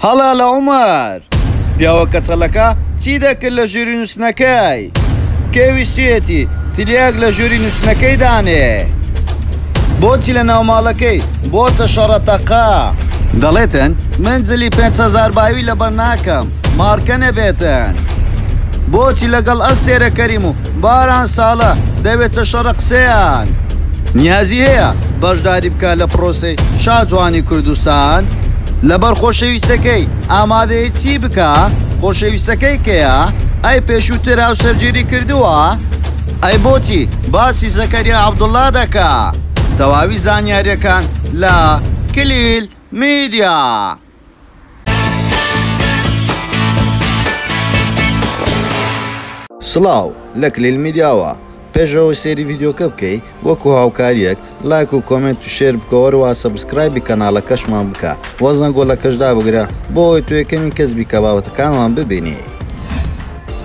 هەڵا لە عومەر پیاوە کەچەڵەکە چی دەکرد لە ژووری نووسنەکەی کێویستێتی تریاک لە ژووری نووسنەکەی دانێ بۆچی لە ناوماڵەکەی بۆتە شەڕەتەقا دەڵێتن من جلی 5,000 باوی لەبەر ناکەم مارکە نەبێتن بۆچی لەگەڵ ئەستێرە کەریم و باران ساڵە دەوێتە شەڕە قسەیان نیازی هەیە بەشداری بکە لە پرۆسەی شاجوانی کوردستان لەبەر خۆشەویستەکەی ئامادەی چی بکە خۆشەویستەکەی کەیە ئەی پێشووتر ئەو سەرگیری کردووە ئەی بۆچی باسی زەکەریا عەبدوڵڵا دەکا تەواوی زانیاریەکان لە کلیل میدیا سڵاو لە کلیل میدیاوە پێشەوە سێری ڤیدیۆکە بکەی وەکو هاوکاریەک لایک و کۆمنت و شێر بکەوەرەوە سەبسکرایبی کەناڵەکەشمان بکە وەزنە گۆڵەکەشدا بگرە بۆ ئەوەی تو یەکەمین کەس بیکە بابەتەکانمان ببینی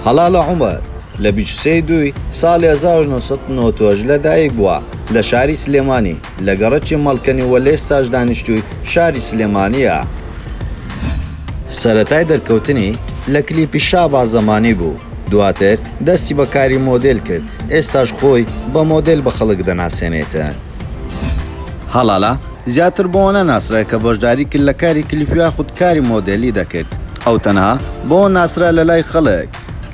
هەڵا لە عومەر لە 23 ساڵی 1990 لەدایک بووە لە شاری سلێمانی لە گەڕەکی مەڵکەنی وە لێستاش دانیشتووی شاری سلێمانیە سەرەتای دەرکەوتنی لە کلیپی شاباز زەمانی بوو دواتر دەستی بەکاری مۆدل کرد ئێستاش خۆی بە مۆدل بە خەڵک دەناسێنێتن هەڵالا زیاتر بۆ نەناسرای کە بەشداری کرد لە کاری کلیپیا خودکاری مۆدلی دەکرد ئەو تەنها بۆ ناسرا لە لای خەڵک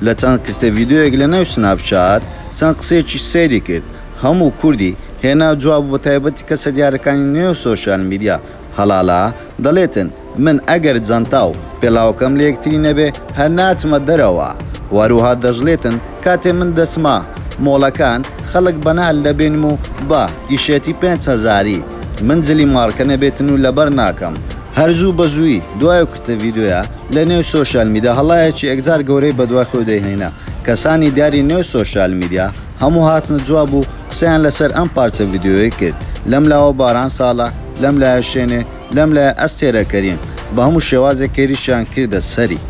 لە چەند کردە ڤیدیۆیەک لە ناو سناپچات چەند قسێکی سەیری کرد هەموو کوردی هێنا جواب بە تایبەتی کەسە دیارەکانی نێو سۆشیال میدیا هەڵالا دەڵێتن من ئەگەر جەنتا و پێڵاوەکەم لە یەکتری نەبێ هەر ناچمە دەرەوە واروها دەژڵێتن کاتێ من دەچمە مۆڵەکان خەڵک بەنال دەبێنم و بە تیشێتی 5,000 من جلی مارکە نەبێتن و لەبەر ناکەم هەرزوو بە زووی دوای کردە ڤیدیۆیە لە نێو سۆشیال میدیا هەڵایەکی ئەگزار گەورەی بە دوای خۆی دەهێنا کەسانی دیاری نێو سۆشیال میدیا هەموو هاتنە جواب و قسەیان لەسەر ئەم پارچە ڤیدیۆی کرد لەم لاوە باران ساڵە لەم لایە شوێنێ لەم لایە ئەستێرە کەریم بە هەموو شێوازێک کێریشیان کردە سەری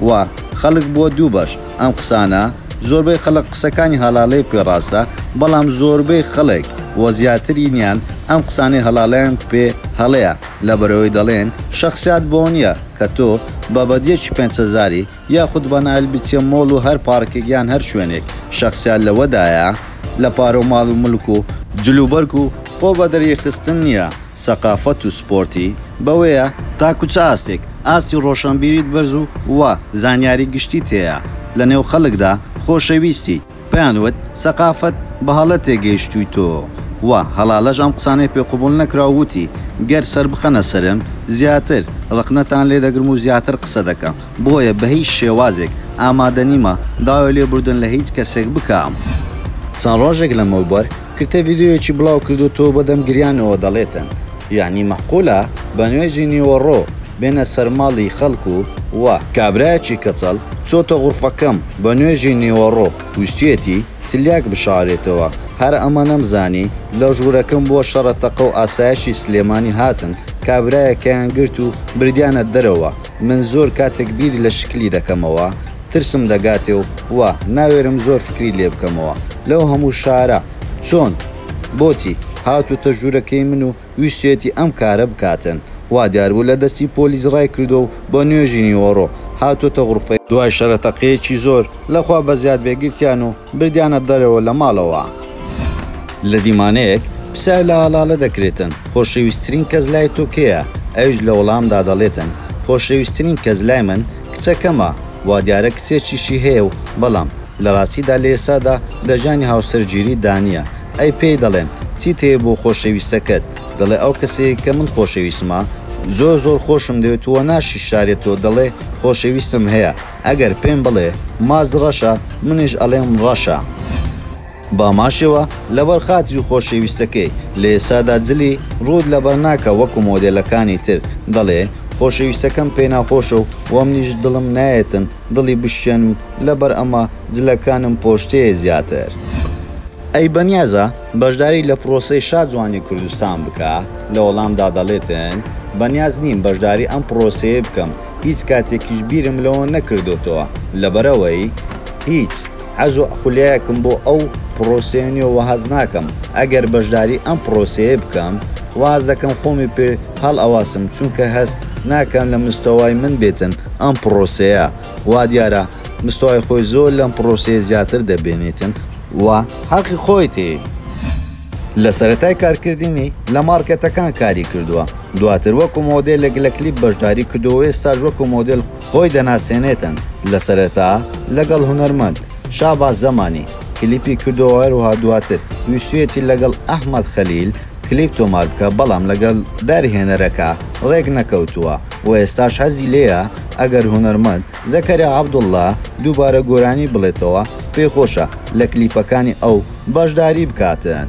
وا خەڵک بۆ دوو بەش ئەم قسانە زۆربەی خەڵک قسەکانی هەڵاڵەی پێڕاستە بەڵام زۆربەی خەڵک وە زیاترینیان ئەم قسانەی هەڵاڵیان پێ هەڵەیە لەبەرەوەی دەڵێن شەخصیات بۆ نییە کە تۆ بە بەدیەکی 5,000 یاخود بەنایل بچێ مۆڵ و هەر پارکێکیان هەر شوێنێک شەخصیات لەوەدایە لە پارە و ماڵ و ملک و جلوبەرگ و خۆ بە دەریخستن نییە سەقافەت و سپۆرتی بەوەیە تاکو چ ئاستێک ئاستی ڕۆشنبیریت بەرز و وە زانیاری گشتی تەیە لە نێو خەڵکدا خۆشەویستی پێیانوت سەقافەت بە هەڵە تێگەیشتووی تۆ وە هەڵاڵەش ئەم قسانەی پێ قوبوڵ نەکراووتی گەر سەر بخەنە سەرم زیاتر ڕقنەتان لێ دەگرم و زیاتر قسە دەکەم بۆیە بە هیچ شێوازێک ئامادە نیمە داوای لێبوردن لە هیچ کەسێک بکەم چەند ڕۆژێک لەمەوبەر کردە ڤیدیۆیەکی بڵاو کردو تۆ بەدەم گریانەوە دەڵێتن یعنی مەحقولە بە نوێژی نیوەڕۆ بێنە سەرماڵی خەڵکو وە کابرایەکی کەچەڵ چۆتە غورفەکەم بە نوێژی نیوەڕۆ ویستێتی تلیاک بشارێتەوە هەر ئەمە نەمزانی لە ژوورەکەم بۆ شەڕەتەقە و ئاسایشی سلێمانی هاتن کابرایەکەیان گرت و بردیانە دەرەوە من زۆر کاتێک بیری لە شکلی دەکەمەوە ترسم دەگاتێ و وە ناوێرم زۆر فکری لێ بکەمەوە لەو هەموو شارە چۆن بۆچی هاتوتە ژوورەکەی من و ویستێتی ئەم کارە بکاتن وا دیاربوو لە دەستی پۆلیس ڕای کردو و بۆ نوێژی نیوەڕۆ هاتوتە غورفەی دوای شەرەتەقەیەکی زۆر لەخوا بە زیاد بێگرتیان و بردیانە دەرەوە لە ماڵەوە لە دیمانەیەک پسر لە هەڵاڵە دەکرێتن خۆشەویستترین کەس لای تۆ کێیە ئەویش لە وەڵامدا دەڵێتن خۆشەویستترین کەس لای من کچەکەمە وا دیارە کچێکیشی هەیە و بەڵام لە ڕاستیدا لە ئێستادا دەژانی هاوسەرگیری دانیە ئەی پێی دەڵێن چیت هەیە بۆ خۆشەویستەکەت دەڵێ ئەو کەسەیە کە من خۆشەویستمە زۆر خۆشم دەوێت وە ناشی شارێتەوە دەڵێ خۆشەویستم هەیە ئەگەر پێم بڵێ ماز ڕەشە منیش ئەڵێم ڕەشە باماشەوە لەبەر خاتری خۆشەویستەکەی لە ئێسادا جلی ڕوود لەبەر ناکە وەکو مۆدێلەکانی تر دەڵێ خۆشەویستەکەم پێ ناخۆشە و وە منیش دڵم نایەتن دڵی بشێنم لەبەر ئەمە جلەکانم پۆشتەیە زیاتر ئەی بەنیازە بەشداری لە پرۆسەی شاجوانی کوردستان بکە لە وەڵامدا دەڵێتن بەنیاز نیم بەشداری ئەم پرۆسەیە بکەم هیچ کاتێکیش بیرم لەوە نەکردوتەوە لەبەرەوەی هیچ حەز و خولیایەکم بۆ ئەو پرۆسێنیەوە هەز ناکەم ئەگەر بەشداری ئەم پرۆسەیە بکەم واز دەکەم خۆمی پێ هەڵ ئەواسم چونکە هەست ناکەن لە مستەوای من بێتن ئەم پرۆسەیە وا دیارە مستەوای خۆی زۆر لەم پرۆسەیە زیاتر دەبێنێتن و حەقی خۆی تێ لە سەرەتای کارکردنی لە مارکەتەکان کاری کردووە دواتر وەکو مۆدێلێک لە کلیپ بەشداری کردەوە ئێستاش وەکو مۆدێل خۆی دەناسێنێتن لە سەرەتا لەگەڵ هونەرمەند شاباز زەمانی کلیپی کردەوە هەروەها دواتر ویستویەتی لەگەڵ ئەحمەد خەلیل کلیپ تۆمار بکە بەڵام لەگەڵ دەرهێنەرەکە ڕێک نەکەوتووە و ئێستاش حەزی لێیە ئەگەر هونەرمەند زەکەریا عەبدوڵڵا دووبارە گۆرانی بڵێتەوە پێخۆشە لە کلیپەکانی ئەو بەشداری بکاتن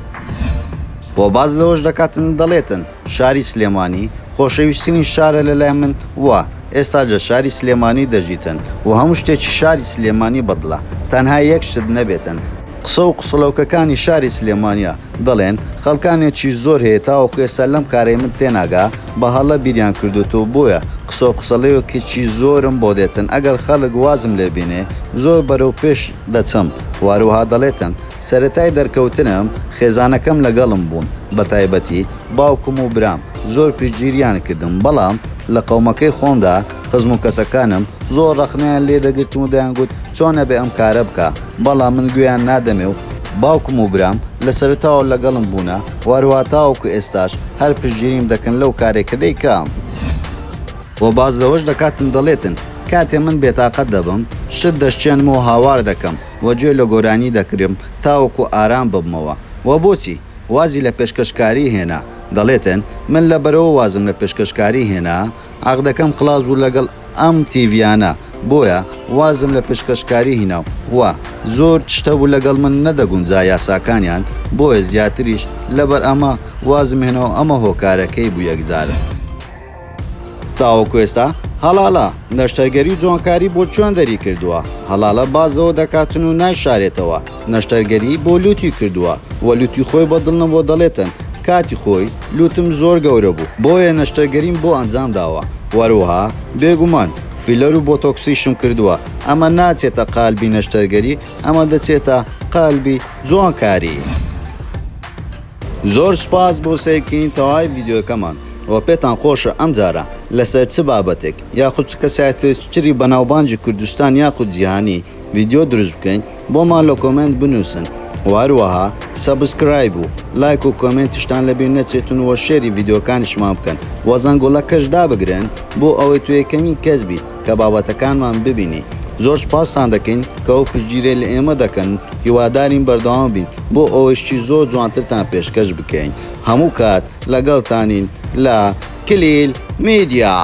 بۆ باز لەوەش دەکاتن دەڵێتن شاری سلێمانی خۆشەویستنی شارە لەلای من وە ئێستا لە شاری سلێمانی دەژیتن و هەموو شتێکی شاری سلێمانی بەدڵە تەنها یەک شت نەبێتن قسە و قسڵەوکەکانی شاری سلێمانیە دەڵێن خەڵکانێکی زۆر هەیە تاوەکو ئێستا لەم کارەی من تێناگا بە هەڵە بیریان کردوتەوە بۆیە قسە و قسەڵەیەکێکی زۆرم بۆ دێتن ئەگەر خەڵک وازم لێ بینێ زۆر بەرەو پێش دەچم واروها دەڵێتن سەرەتای دەرکەوتنم خێزانەکەم لەگەڵم بوون بە تایبەتی باوکم و برام زۆر پشتگیریان کردم بەڵام لە قەومەکەی خۆمدا خزم و کەسەکانم زۆر ڕەخنیان لێ دەگرتم و دەیانگوت چۆنە بێ ئەم کارە بکە بەڵام من گویان نادەمێ و باوکم و برام لە سەرەتاوە لەگەڵم بوونە واروها تاوەکو ئێستاش هەر پشتگیریم دەکەن لەو کارێکە دەیکەم بۆ باز لەوەش دەکاتن دەڵێتن کاتێ من بێتاقەت دەبم شت دەشتێنم و هاوار دەکەم وەگوێ لە گۆرانی دەکرم تاوەکو ئارام ببمەوە و بۆچی وازی لە پێشکەشکاری هێنا دەڵێتن من لە بەرەوە وازم لە پێشکەشکاری هێنا عەقدەکەم خلاص بوو لەگەڵ ئەم تیڤیانە بۆیە وازم لە پێشکەشکاری هێنا و زۆر شتە بوو لەگەڵ من نەدەگونجا یاساکانیان بۆیە زیاتریش لەبەر ئەمە وازم هێنەوە ئەمە هۆکارەکەی بوو یەکجارە تاوەکو ئێستا هەڵاڵە نەشتەرگەری جوانکاری بۆ چۆن دەری کردووە هەڵاڵە بازەوە دەکاتن و نایشارێتەوە نەشتەرگەری بۆ لوتی کردووە و لوتی خۆی بەدڵنە بۆ دەڵێتن کاتی خۆی لوتم زۆر گەورە بوو بۆیە نەشتەرگەریم بۆ ئەنجام داوە وەروەها بێگومان فیلەر و بۆتۆکسیشم کردووە ئەمە ناچێتە قالبی نەشتەرگەری ئەمە دەچێتە قالبی جوانکاری زۆر سپاس بۆ سەیرکردنی تەواوی ڤیدیۆکەمان و پێتان خۆشە ئەم جارە لەسەر چ بابەتێک یاخود چ کەسایەتێکی بەناوبانجی کوردستان یاخود جیهانی ڤیدیۆ دروست بکەین بۆمان لە کۆمنت بنووسن واروەها سەبسکرایب و لایک و کۆمنتیشتان لەبیر نەچێتون وە شێری ڤیدیۆکانیشمان بکەن وە زەنگۆڵەکەش دابگرن بۆ ئەوەی تو یەکەمین کەس بیت کە بابەتەکانمان ببینی زۆر سپاسان دەکەین کە ئەو پشتگیرەی لە ئێمە دەکەن هیوادارین بەردەوام بین بۆ ئەوەشتی زۆر جوانترتان پێشکەش بکەین هەموو کات لەگەڵتانین لە کلیل میدیا